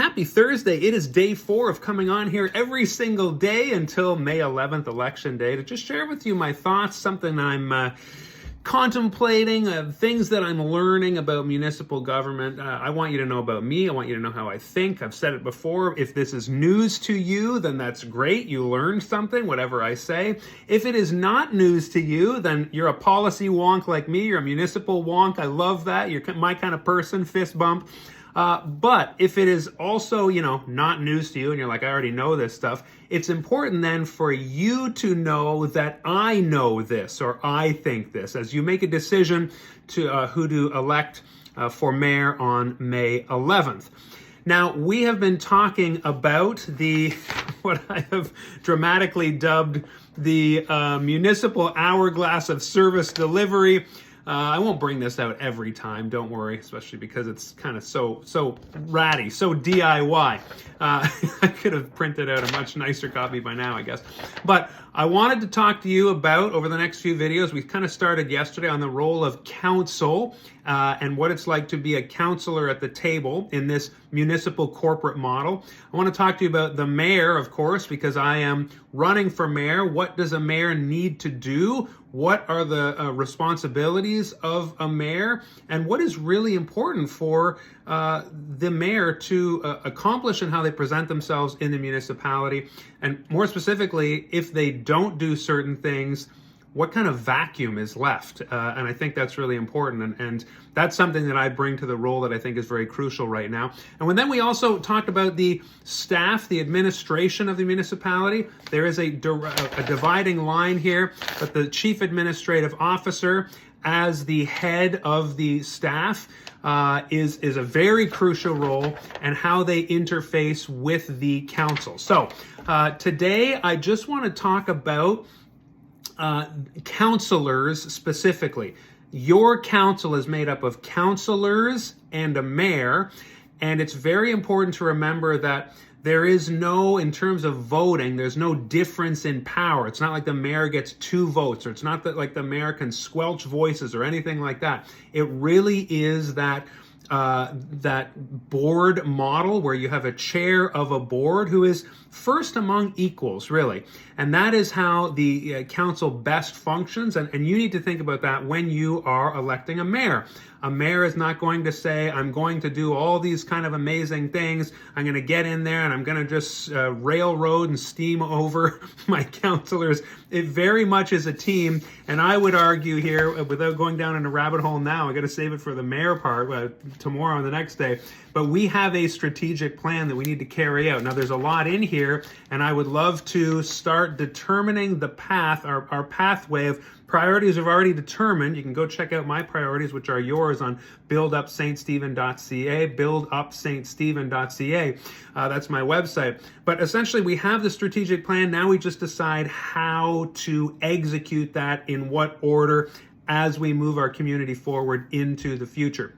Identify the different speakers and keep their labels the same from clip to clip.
Speaker 1: Happy Thursday. It is day 4 of coming on here every single day until May 11th, Election Day, to just share with you my thoughts, something I'm contemplating, things that I'm learning about municipal government. I want you to know about me. I want you to know how I think. I've said it before. If this is news to you, then that's great. You learned something, whatever I say. If it is not news to you, then you're a policy wonk like me. You're a municipal wonk. I love that. You're my kind of person, fist bump. But if it is also, not news to you and you're like, I already know this stuff, it's important then for you to know that I know this or I think this as you make a decision to who to elect for mayor on May 11th. Now, we have been talking about what I have dramatically dubbed the Municipal Hourglass of service delivery. I won't bring this out every time, don't worry, especially because it's kind of so ratty, so DIY. I could have printed out a much nicer copy by now, I guess. But I wanted to talk to you about, over the next few videos, we kind of started yesterday on the role of council and what it's like to be a councillor at the table in this municipal corporate model. I want to talk to you about the mayor, of course, because I am running for mayor. What does a mayor need to do? What are the responsibilities of a mayor? And what is really important for the mayor to accomplish and how they present themselves in the municipality? And more specifically, if they don't do certain things, what kind of vacuum is left? And I think that's really important. And that's something that I bring to the role that I think is very crucial right now. And then we also talked about the staff, the administration of the municipality. There is a dividing line here, but the chief administrative officer as the head of the staff is a very crucial role, and how they interface with the council. So today I just want to talk about councillors specifically. Your council is made up of councillors and a mayor, and it's very important to remember that there is no, in terms of voting, there's no difference in power. It's not like the mayor gets 2 votes, or it's not that like the mayor can squelch voices or anything like that. It really is that board model where you have a chair of a board who is first among equals, really. And that is how the council best functions. And you need to think about that when you are electing a mayor. A mayor is not going to say, I'm going to do all these kind of amazing things. I'm going to get in there and I'm going to just railroad and steam over my councillors. It very much is a team. And I would argue here, without going down in a rabbit hole now, I got to save it for the mayor part tomorrow and the next day. But we have a strategic plan that we need to carry out. Now, there's a lot in here, and I would love to start determining the path, our pathway of priorities we've already determined. You can go check out my priorities, which are yours, on buildupststephen.ca, buildupststephen.ca. That's my website. But essentially, we have the strategic plan. Now we just decide how to execute that, in what order, as we move our community forward into the future.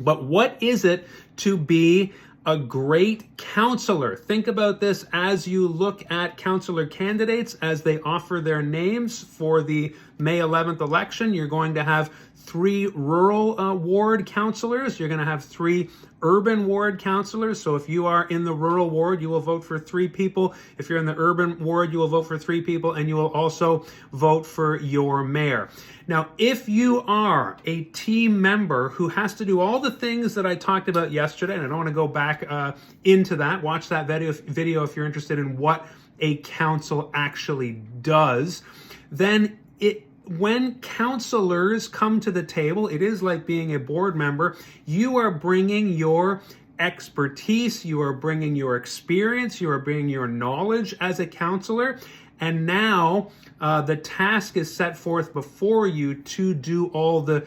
Speaker 1: But what is it to be a great councillor? Think about this as you look at councillor candidates as they offer their names for the May 11th election. You're going to have 3 rural ward councillors. You're going to have 3 urban ward councillors. So if you are in the rural ward, you will vote for 3 people. If you're in the urban ward, you will vote for 3 people, and you will also vote for your mayor. Now, if you are a team member who has to do all the things that I talked about yesterday, and I don't want to go back into that, watch that video if you're interested in what a council actually does, then when councillors come to the table, it is like being a board member. You are bringing your expertise, you are bringing your experience, you are bringing your knowledge as a councillor, and now the task is set forth before you to do all the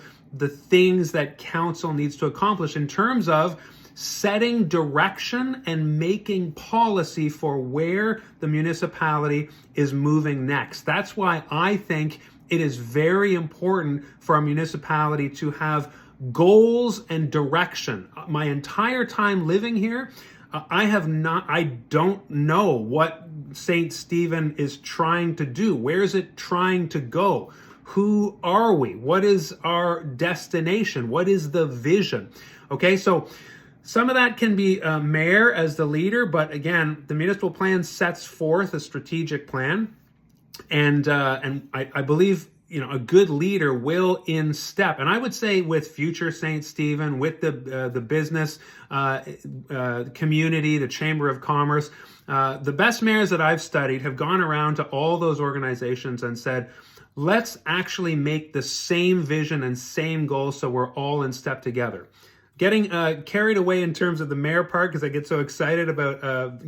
Speaker 1: things that council needs to accomplish in terms of setting direction and making policy for where the municipality is moving next. That's why I think it is very important for a municipality to have goals and direction. My entire time living here, I don't know what St. Stephen is trying to do. Where is it trying to go? Who are we? What is our destination? What is the vision? Okay, so Some of that can be mayor as the leader, but again, the municipal plan sets forth a strategic plan, and I believe a good leader will in step, and I would say with future St. Stephen, with the business community, the Chamber of Commerce, the best mayors that I've studied have gone around to all those organizations and said, let's actually make the same vision and same goals so we're all in step together. Getting carried away in terms of the mayor part because I get so excited about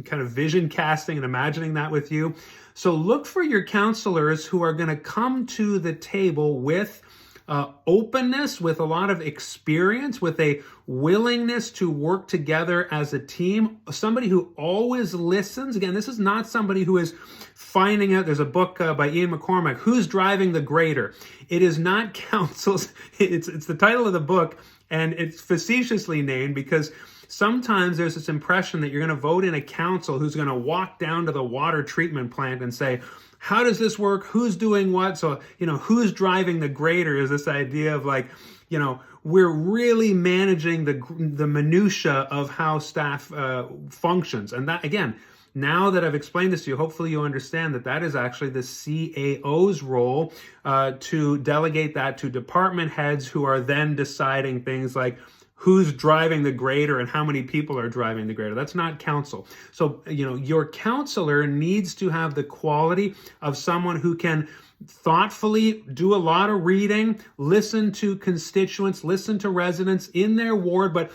Speaker 1: kind of vision casting and imagining that with you. So look for your councillors who are going to come to the table with openness, with a lot of experience, with a willingness to work together as a team. Somebody who always listens. Again, this is not somebody who is finding out. There's a book by Ian McCormack, Who's Driving the Grader? It is not councils. It's the title of the book, and it's facetiously named because sometimes there's this impression that you're going to vote in a council who's going to walk down to the water treatment plant and say, how does this work? Who's doing what? So, who's driving the grader is this idea of like, we're really managing the minutia of how staff functions. And that, again, now that I've explained this to you, hopefully you understand that is actually the CAO's role to delegate that to department heads who are then deciding things like who's driving the grader and how many people are driving the grader. That's not council. So, your councillor needs to have the quality of someone who can thoughtfully do a lot of reading, listen to constituents, listen to residents in their ward, but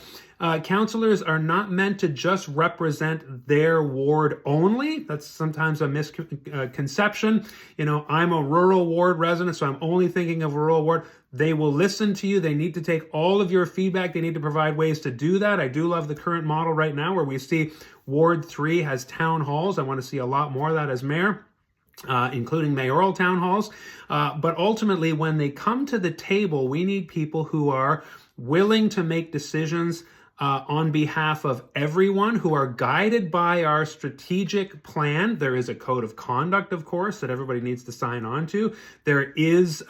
Speaker 1: councillors are not meant to just represent their ward only. That's sometimes a misconception. I'm a rural ward resident, so I'm only thinking of a rural ward. They will listen to you. They need to take all of your feedback. They need to provide ways to do that. I do love the current model right now where we see Ward 3 has town halls. I want to see a lot more of that as mayor. Including mayoral town halls. But ultimately, when they come to the table, we need people who are willing to make decisions on behalf of everyone, who are guided by our strategic plan. There is a code of conduct, of course, that everybody needs to sign on to. There is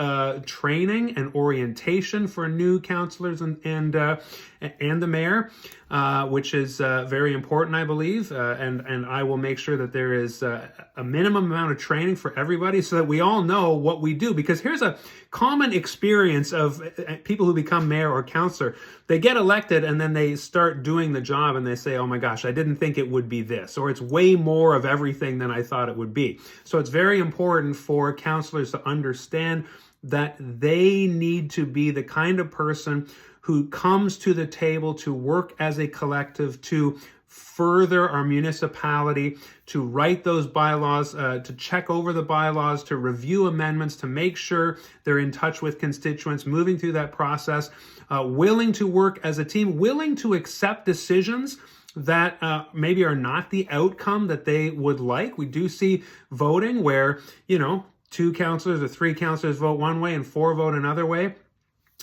Speaker 1: training and orientation for new councillors and the mayor, which is very important, I believe. And I will make sure that there is a minimum amount of training for everybody so that we all know what we do. Because here's a common experience of people who become mayor or councillor. They get elected and then they start doing the job and they say, oh my gosh, I didn't think it would be this, or it's way more of everything than I thought it would be. So it's very important for councillors to understand that they need to be the kind of person who comes to the table to work as a collective to further our municipality, to write those bylaws, to check over the bylaws, to review amendments, to make sure they're in touch with constituents, moving through that process, willing to work as a team, willing to accept decisions that maybe are not the outcome that they would like. We do see voting where, 2 councillors or 3 councillors vote one way and 4 vote another way.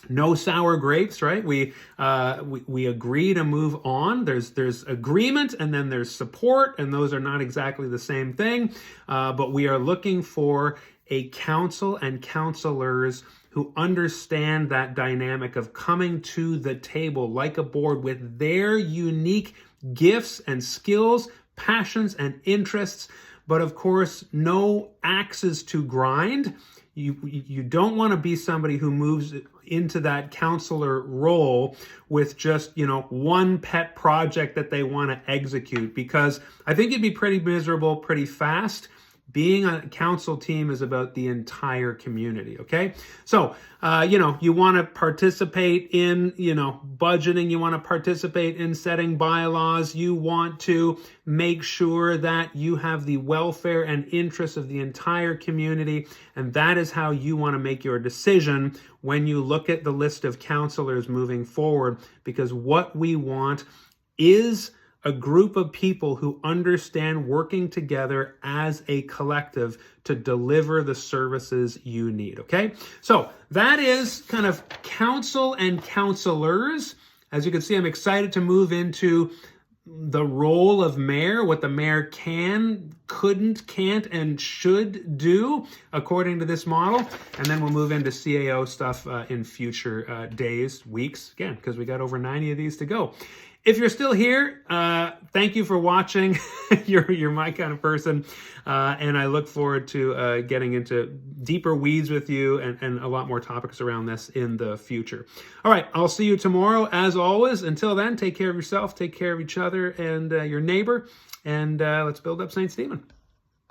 Speaker 1: No sour grapes, right? We agree to move on. There's agreement and then there's support, and those are not exactly the same thing. But we are looking for a council and councillors who understand that dynamic of coming to the table like a board with their unique gifts and skills, passions and interests, but of course, no axes to grind. You don't want to be somebody who moves into that councillor role with just, one pet project that they want to execute, because I think you'd be pretty miserable pretty fast. Being a council team is about the entire community, okay? So, you want to participate in, budgeting. You want to participate in setting bylaws. You want to make sure that you have the welfare and interests of the entire community. And that is how you want to make your decision when you look at the list of councillors moving forward, because what we want is a group of people who understand working together as a collective to deliver the services you need, okay? So that is kind of council and councillors. As you can see, I'm excited to move into the role of mayor, what the mayor can, couldn't, can't, and should do according to this model. And then we'll move into CAO stuff in future days, weeks, again, because we got over 90 of these to go. If you're still here, thank you for watching. You're my kind of person. And I look forward to getting into deeper weeds with you and a lot more topics around this in the future. All right, I'll see you tomorrow. As always, until then, take care of yourself, take care of each other and your neighbor, and let's build up St. Stephen.